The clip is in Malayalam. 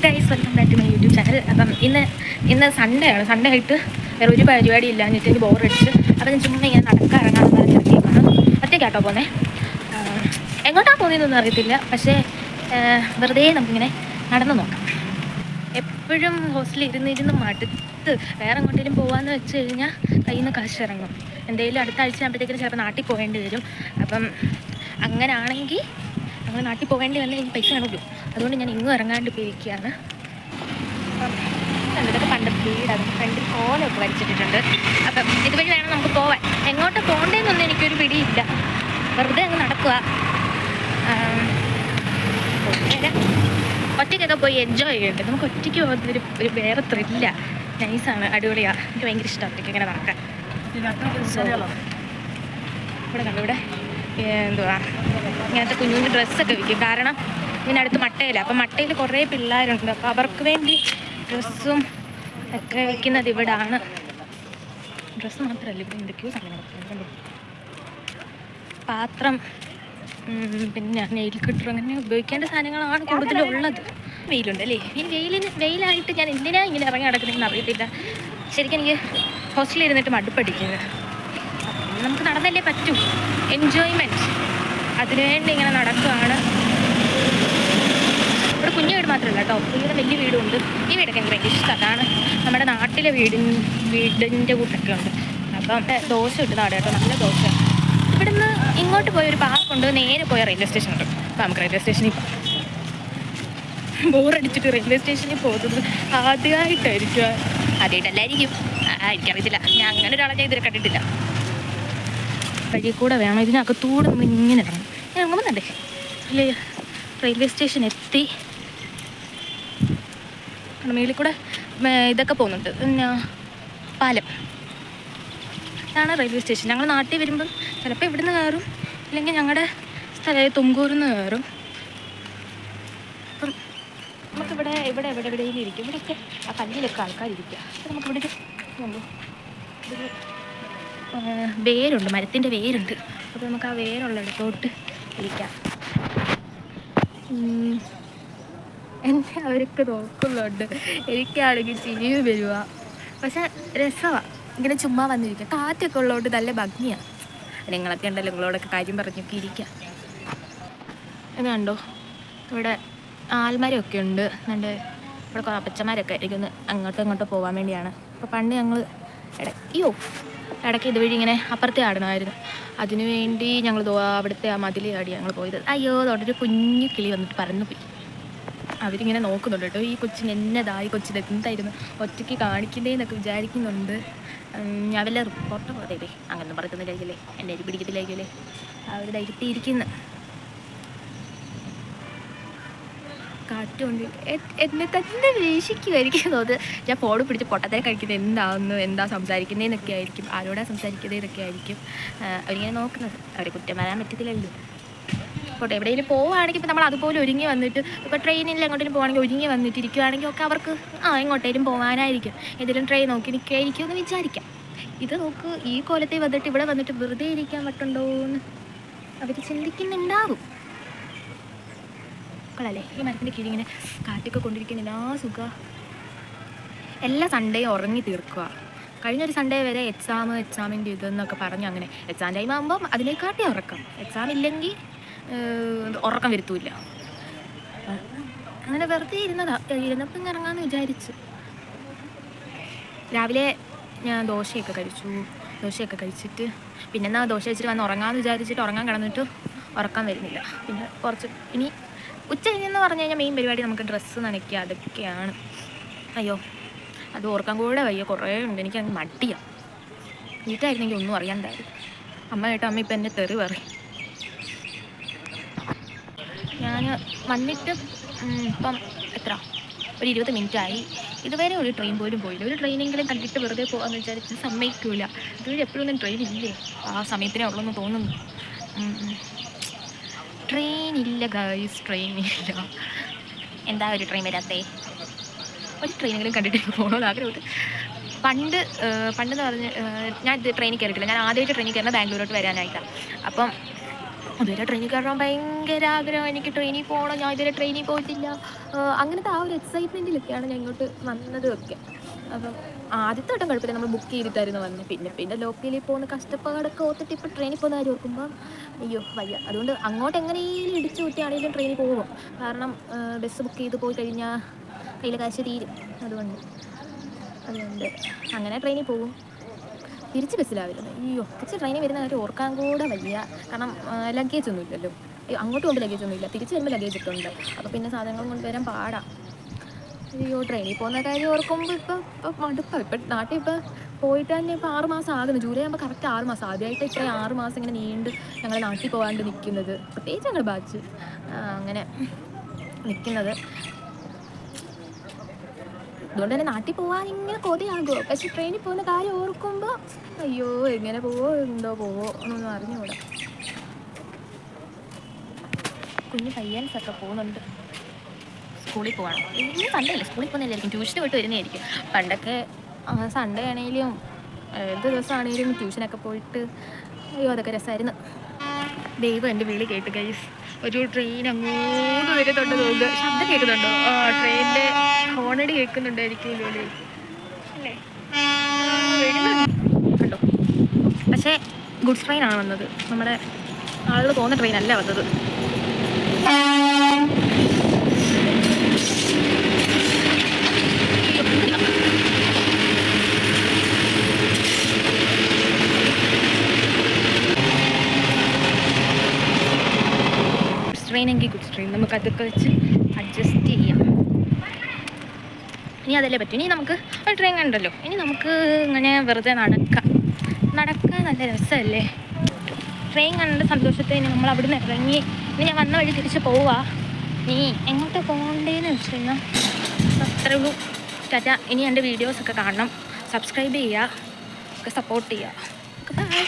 Guys, welcome back to my YouTube channel. അപ്പം ഇന്ന് സൺഡേ ആണ്. സൺഡേ ആയിട്ട് വേറെ ഒരു പരിപാടി ഇല്ല. എന്നിട്ട് എനിക്ക് ബോറടിച്ച് അപ്പം ഞാൻ ചുമ്മാ ഇങ്ങനെ നടക്കാറങ്ങാന്ന് പറഞ്ഞ് ഇറങ്ങിയേക്കാണ്. ഒറ്റയ്ക്കാട്ടോ പോകുന്നത്. എങ്ങോട്ടാണ് പോകുന്നതെന്നൊന്നും അറിയത്തില്ല. പക്ഷേ വെറുതെ നമുക്കിങ്ങനെ നടന്നു നോക്കാം. എപ്പോഴും ഹോസ്റ്റലിൽ ഇരുന്നിരുന്ന് മടുത്ത് വേറെ എങ്ങോട്ടേലും പോകാമെന്ന് വെച്ച് കഴിഞ്ഞാൽ കയ്യിൽ നിന്ന് കാശ് ഇറങ്ങും. എന്തെങ്കിലും അടുത്ത ആഴ്ച ആകുമ്പോഴത്തേക്കും ചിലപ്പോൾ നാട്ടിൽ പോകേണ്ടി വരും. അപ്പം അങ്ങനെയാണെങ്കിൽ നമ്മൾ നാട്ടിൽ പോകേണ്ടി വന്നാൽ എനിക്ക് പൈസ കാണുമല്ലോ. അതുകൊണ്ട് ഞാൻ ഇങ്ങും ഇറങ്ങാണ്ട് പോയിരിക്കുകയാണ്. അപ്പം ഇതൊക്കെ പണ്ടത്തെ വീടാണ്. ഫ്രണ്ടിൽ കോലമൊക്കെ വലിച്ചിട്ടിട്ടുണ്ട്. അപ്പം ഇതുവഴി വേണം നമുക്ക് പോവാൻ. എങ്ങോട്ട് പോകേണ്ടതെന്നൊന്നും എനിക്കൊരു പിടിയില്ല. വെറുതെ അങ്ങ് നടക്കുക. ഒറ്റയ്ക്കൊക്കെ പോയി എൻജോയ് ചെയ്യട്ടെ. നമുക്ക് ഒറ്റയ്ക്ക് പോകുന്നൊരു വേറെ ത്രില്ല. നൈസാണ്, അടിപൊളിയാണ്. എനിക്ക് ഭയങ്കര ഇഷ്ടമാണ് ഒറ്റയ്ക്ക് ഇങ്ങനെ നടക്കാൻ. ഇവിടെ കണ്ടു, ഇവിടെ എന്തുവാ ഇങ്ങനത്തെ കുഞ്ഞു കുഞ്ഞു ഡ്രസ്സൊക്കെ വിൽക്കും. കാരണം ഇതിനടുത്ത് മട്ടയില്ല. അപ്പം മട്ടയിൽ കുറേ പിള്ളേരുണ്ട്. അപ്പോൾ അവർക്ക് വേണ്ടി ഡ്രസ്സും ഒക്കെ വിൽക്കുന്നത് ഇവിടാണ്. ഡ്രസ്സ് മാത്രമല്ല, ഇവിടെ എന്തൊക്കെയോ സാധനങ്ങൾ. പാത്രം, പിന്നെ നെയിൽ കട്ടർ, അങ്ങനെ ഉപയോഗിക്കേണ്ട സാധനങ്ങളാണ് കൂടുതലുള്ളത്. വെയിലുണ്ട് അല്ലേ? ഈ വെയിലായിട്ട് ഞാൻ എന്തിനാ ഇങ്ങനെ ഇറങ്ങി നടക്കുന്നതെന്ന് അറിയത്തില്ല. ശരിക്കും എനിക്ക് ഹോസ്റ്റലിൽ ഇരുന്നിട്ട് മടുപ്പടിക്കുന്നത്. നമുക്ക് നടന്നല്ലേ പറ്റൂ. എൻജോയ്മെൻറ്റ് അതിനുവേണ്ടി ഇങ്ങനെ നടക്കുകയാണ്. ഇവിടെ കുഞ്ഞു വീട് മാത്രമല്ല കേട്ടോ, ഇവിടെ വലിയ വീടുണ്ട്. ഈ വീടൊക്കെ എനിക്ക് ഭയങ്കര ഇഷ്ടം. അതാണ് നമ്മുടെ നാട്ടിലെ വീടിൻ്റെ കൂട്ടൊക്കെ ഉണ്ട്. അപ്പം ദോശ ഇട്ട് നാട് കേട്ടോ, നല്ല ദോശ. ഇവിടുന്ന് ഇങ്ങോട്ട് പോയൊരു പാർക്കുണ്ട്, നേരെ പോയ റെയിൽവേ സ്റ്റേഷനുണ്ട്. അപ്പം നമുക്ക് റെയിൽവേ സ്റ്റേഷനിൽ പോകാം. ബോറടിച്ചിട്ട് റെയിൽവേ സ്റ്റേഷനിൽ പോകുന്നത് ആദ്യമായിട്ടായിരിക്കും. ആദ്യമായിട്ടല്ലായിരിക്കും, എനിക്കറിയത്തില്ല. ഞാൻ അങ്ങനെ ഒരാളെ ഞാൻ ഇതുവരെ കണ്ടിട്ടില്ല. വഴി കൂടെ വേണം, ഇതിനകത്തൂടെ നമ്മൾ ഇങ്ങനെ ഇറങ്ങണം. ഞാൻ ഇറങ്ങുമ്പോഴല്ലേ അല്ലേ റെയിൽവേ സ്റ്റേഷൻ എത്തി. മേളിൽ കൂടെ ഇതൊക്കെ പോകുന്നുണ്ട്, പിന്നെ പാലം. ഇതാണ് റെയിൽവേ സ്റ്റേഷൻ. ഞങ്ങൾ നാട്ടിൽ വരുമ്പം ചിലപ്പോൾ ഇവിടുന്ന് കയറും, അല്ലെങ്കിൽ ഞങ്ങളുടെ തുംകൂരിൽ നിന്ന് കയറും. അപ്പം നമുക്കിവിടെ എവിടെയും ഇരിക്കും. ഇവിടെയൊക്കെ ആ കല്ലിലൊക്കെ ആൾക്കാരിരിക്കുക. അപ്പം നമുക്കിവിടെ ഒരു വേരുണ്ട്, മരത്തിൻ്റെ വേരുണ്ട്. അപ്പോൾ നമുക്ക് ആ വേരുള്ളിടത്തോട്ട് ഇരിക്കാം. എന്നെ അവരൊക്കെ നോക്കുന്നുണ്ട്. എനിക്കാണെങ്കിൽ ചിരിയും വരുക. പക്ഷെ രസമാണ് ഇങ്ങനെ ചുമ്മാ വന്നിരിക്കുക. കാറ്റൊക്കെ ഉള്ളതുകൊണ്ട് നല്ല ഭംഗിയാണ്. നിങ്ങളൊക്കെ ഉണ്ടല്ലോ, നിങ്ങളോടൊക്കെ കാര്യം പറഞ്ഞൊക്കെ ഇരിക്കാം. ഇത് കണ്ടോ, ഇവിടെ ആൽമരമൊക്കെ ഉണ്ട്. എന്നിട്ട് ഇവിടെ കുറേ അപ്പച്ചന്മാരൊക്കെ ആയിരിക്കും അങ്ങോട്ടും ഇങ്ങോട്ടും പോകാൻ വേണ്ടിയാണ്. അപ്പോൾ പണ്ട് ഞങ്ങൾ ഇടയ്ക്ക് ഇതുവഴി ഇങ്ങനെ അപ്പുറത്തെ ആടണമായിരുന്നു. അതിനു വേണ്ടി ഞങ്ങൾ അവിടുത്തെ ആ മതിൽ ആടി ഞങ്ങൾ പോയത്. അയ്യോ, അതോടൊരു കുഞ്ഞു കിളി വന്നിട്ട് പറന്നു പോയി. അവരിങ്ങനെ നോക്കുന്നുണ്ട് കേട്ടോ, ഈ കൊച്ചിന് എന്നതായി, കൊച്ചിന് എന്തായിരുന്നു ഒറ്റയ്ക്ക് കാണിക്കുന്നതെന്നൊക്കെ വിചാരിക്കുന്നുണ്ട്. ഞാൻ വല്ല റിപ്പോർട്ടർ പോയതേ അങ്ങനെ പറയുന്നില്ലായിരിക്കല്ലേ, എന്നെ അരി പിടിക്കത്തില്ലായിരിക്കല്ലേ, അവർ ധൈര്യത്തിയിരിക്കുന്നു. കാറ്റുകൊണ്ട് എന്നെ തന്നെ വീക്ഷിക്കുമായിരിക്കും തോന്നുന്നത്. ഞാൻ ഫോൺ പിടിച്ച് പൊട്ടത്തരം കഴിക്കുന്നത് എന്താ സംസാരിക്കുന്നതെന്നൊക്കെ ആയിരിക്കും, ആരോടാ സംസാരിക്കുന്നതെന്നൊക്കെ ആയിരിക്കും അവരിങ്ങനെ നോക്കുന്നത്. അവരെ കുറ്റം വരാൻ പറ്റത്തില്ലല്ലോ. ഇപ്പോൾ എവിടെയെങ്കിലും പോവുകയാണെങ്കിൽ ഇപ്പോൾ നമ്മൾ അതുപോലെ ഒരുങ്ങി വന്നിട്ട്, ഇപ്പോൾ ട്രെയിനിൽ എങ്ങോട്ടേലും പോകുകയാണെങ്കിൽ ഒരുങ്ങി വന്നിട്ട് ഇരിക്കുകയാണെങ്കിൽ ഒക്കെ അവർക്ക് എങ്ങോട്ടേലും പോകാനായിരിക്കും, ഏതെങ്കിലും ട്രെയിൻ നോക്കി നിൽക്കുകയായിരിക്കും എന്ന് വിചാരിക്കാം. ഇത് നോക്ക്, ഈ കോലത്തിൽ വന്നിട്ട് ഇവിടെ വന്നിട്ട് വെറുതെ ഇരിക്കാൻ പറ്റുണ്ടോ എന്ന് അവർ ചിന്തിക്കുന്നുണ്ടാവും. മക്കളല്ലേ ഈ മരത്തിൻ്റെ കീഴിൽ ഇങ്ങനെ കാറ്റൊക്കെ കൊണ്ടിരിക്കുന്നില്ല, സുഖം. എല്ലാ സൺഡേയും ഉറങ്ങി തീർക്കുക. കഴിഞ്ഞൊരു സൺഡേ വരെ എക്സാമിൻ്റെ ഇതെന്നൊക്കെ പറഞ്ഞ് അങ്ങനെ എക്സാം ടൈം ആകുമ്പം അതിനെക്കാട്ടി ഉറക്കം. എക്സാം ഇല്ലെങ്കിൽ ഉറക്കം വരുത്തൂല്ല. അങ്ങനെ വെറുതെ ഇരുന്നപ്പോൾ ഇങ്ങനെ ഇറങ്ങാമെന്ന് വിചാരിച്ചു. രാവിലെ ഞാൻ ദോശയൊക്കെ കഴിച്ചിട്ട് പിന്നെ ദോശ വെച്ചിട്ട് വന്ന് ഉറങ്ങാമെന്ന് വിചാരിച്ചിട്ട് ഉറങ്ങാൻ കിടന്നിട്ട് ഉറക്കം വരുന്നില്ല. പിന്നെ ഇനി ഉച്ച കഴിഞ്ഞെന്ന് പറഞ്ഞു കഴിഞ്ഞാൽ മെയിൻ പരിപാടി നമുക്ക് ഡ്രസ്സ് നനയ്ക്കുക, അതൊക്കെയാണ്. അയ്യോ, അത് ഓർക്കാൻ കൂടെ വയ്യ, കുറേ ഉണ്ട്. എനിക്കങ്ങ് മടിയാണ്. വീട്ടായിരുന്നെങ്കിൽ ഒന്നും അറിയാണ്ടായിരുന്നു. അമ്മ ഇപ്പം എന്നെ തെറി പറയും. ഞാൻ വന്നിട്ട് ഇപ്പം ഒരു 20 മിനിറ്റായി. ഇതുവരെ ഒരു ട്രെയിൻ പോലും പോയില്ല. ഒരു ട്രെയിനെങ്കിലും കണ്ടിട്ട് വെറുതെ പോകാമെന്ന് വിചാരിച്ച് സമ്മതിക്കില്ല. ഇതുവരെ എപ്പോഴൊന്നും ട്രെയിൻ ഇല്ലേ, ആ സമയത്തിനേ ഉള്ളൂന്ന് തോന്നുന്നു. ട്രെയിനില്ല ഗൈസ്, ട്രെയിനില്ല. എന്താ ഒരു ട്രെയിൻ വരാത്തേ? ഒരു ട്രെയിനെങ്കിലും കണ്ടിട്ട് പോകണമെന്ന് ആഗ്രഹമുണ്ട്. പണ്ടെന്ന് പറഞ്ഞ് ഞാൻ ഇത് ട്രെയിനിൽ കയറിയിട്ടില്ല. ഞാൻ ആദ്യമായിട്ട് ട്രെയിനിൽ കയറുന്നത് ബാംഗ്ലൂരോട്ട് വരാനായിട്ടാണ്. അപ്പം അതുവരെ ട്രെയിനിൽ കയറാൻ ഭയങ്കര ആഗ്രഹം. എനിക്ക് ട്രെയിനിൽ പോകണം, ഞാൻ ഇതുവരെ ട്രെയിനിൽ പോയിട്ടില്ല. അങ്ങനത്തെ ആ ഒരു എക്സൈറ്റ്മെൻറ്റിലൊക്കെയാണ് ഞാൻ ഇങ്ങോട്ട് വന്നതും ഒക്കെ. അപ്പം ആദ്യത്തെ വട്ടം കുഴപ്പമില്ല, നമ്മൾ ബുക്ക് ചെയ്തിട്ടായിരുന്നു വന്നത്. പിന്നെ ലോക്കലിൽ പോകുന്ന കഷ്ടപ്പാടൊക്കെ ഓർത്തിട്ട് ഇപ്പോൾ ട്രെയിനിൽ പോകുന്ന കാര്യം ഓർക്കുമ്പോൾ അയ്യോ വയ്യ. അതുകൊണ്ട് അങ്ങോട്ട് എങ്ങനെയും ഇടിച്ചു കൂട്ടിയാണെങ്കിലും ട്രെയിനിൽ പോകും. കാരണം ബസ് ബുക്ക് ചെയ്ത് പോയി കഴിഞ്ഞാൽ കയ്യിൽ കാശ് തീരും. അതുകൊണ്ട് അങ്ങനെ ട്രെയിനിൽ പോകും. തിരിച്ച് ബസ്സിലാണ് വരുന്നത്. അയ്യോ, തിരിച്ച് ട്രെയിനിൽ വരുന്ന കാര്യം ഓർക്കാൻ കൂടെ വയ്യ. കാരണം ലഗേജ് ഒന്നും ഇല്ലല്ലോ. അങ്ങോട്ട് പോകുമ്പോൾ ലഗേജ് ഒന്നും ഇല്ല, തിരിച്ച് വരുമ്പോൾ ലഗേജ് ഒക്കെ ഉണ്ട്. അപ്പോൾ പിന്നെ സാധനങ്ങൾ കൊണ്ടുവരാൻ പാടാം. അയ്യോ, ട്രെയിനിൽ പോകുന്ന കാര്യം ഓർക്കുമ്പോൾ ഇപ്പം മടുപ്പാണ്. ഇപ്പം നാട്ടിൽ പോയിട്ട് തന്നെ 6 മാസം ആകുന്നു. ജൂലൈ ആകുമ്പോൾ കറക്റ്റ് 6 മാസം. ആദ്യമായിട്ട് ഇത്രയും 6 മാസം ഇങ്ങനെ നീണ്ട് ഞങ്ങൾ നാട്ടിൽ പോകാണ്ട് നിൽക്കുന്നത്, പ്രത്യേകിച്ച് ഞങ്ങൾ ബാച്ച് അങ്ങനെ നിൽക്കുന്നത്. അതുകൊണ്ട് തന്നെ നാട്ടിൽ പോകാൻ ഇങ്ങനെ കൊതിയാകുമോ. പക്ഷെ ട്രെയിനിൽ പോകുന്ന കാര്യം ഓർക്കുമ്പോൾ അയ്യോ എങ്ങനെ പോവോ എന്നൊന്നും അറിഞ്ഞുകൂടാ. കുഞ്ഞ് പയ്യൻസൊക്കെ പോകുന്നുണ്ട്. സ്കൂളിൽ പോകണം. ഇന്ന് സൺഡേ അല്ലേ, സ്കൂളിൽ പോകുന്നില്ലായിരിക്കും, ട്യൂഷന് പോയിട്ട് വരുന്നതായിരിക്കും. പണ്ടൊക്കെ സൺഡേ ആണെങ്കിലും ഏത് ദിവസമാണെങ്കിലും ട്യൂഷനൊക്കെ പോയിട്ട് അയ്യോ അതൊക്കെ രസമായിരുന്നു. ദൈവം എൻ്റെ വിളി കേട്ട് ഗൈസ്. ഒരു ട്രെയിൻ അങ്ങോട്ട് വരുന്നുണ്ട് തോന്നുന്നു. ശബ്ദം കേൾക്കുന്നുണ്ടോ? ട്രെയിനിൻ്റെ ഹോണടി കേൾക്കുന്നുണ്ടായിരിക്കും അല്ലേ? കണ്ടോ? പക്ഷേ ഗുഡ്സ് ട്രെയിനാണ് വന്നത്, നമ്മുടെ ആളുകൾ പോകുന്ന ട്രെയിനല്ല വന്നത്. ട്രെയിൻ എങ്കിൽ ഗുഡ്സ് ട്രെയിൻ, നമുക്ക് അതൊക്കെ വെച്ച് അഡ്ജസ്റ്റ് ചെയ്യാം. ഇനി അതല്ലേ പറ്റും. ഇനി നമുക്ക് ഒരു ട്രെയിൻ കണ്ടല്ലോ, ഇനി നമുക്ക് ഇങ്ങനെ വെറുതെ നടക്കാൻ നല്ല രസമല്ലേ. ട്രെയിൻ കണ്ട സന്തോഷത്തിന് നമ്മൾ അവിടെ നിന്ന് ഇറങ്ങി ഇനി ഞാൻ വന്ന വഴി തിരിച്ച് പോവുക. നീ എങ്ങോട്ട് പോകണ്ടേന്ന് വെച്ച് കഴിഞ്ഞാൽ അത്രേ ഉള്ളൂ. ടാറ്റ. ഇനി എൻ്റെ വീഡിയോസൊക്കെ കാണണം, സബ്സ്ക്രൈബ് ചെയ്യുക, ഒക്കെ സപ്പോർട്ട് ചെയ്യുക. ബൈ.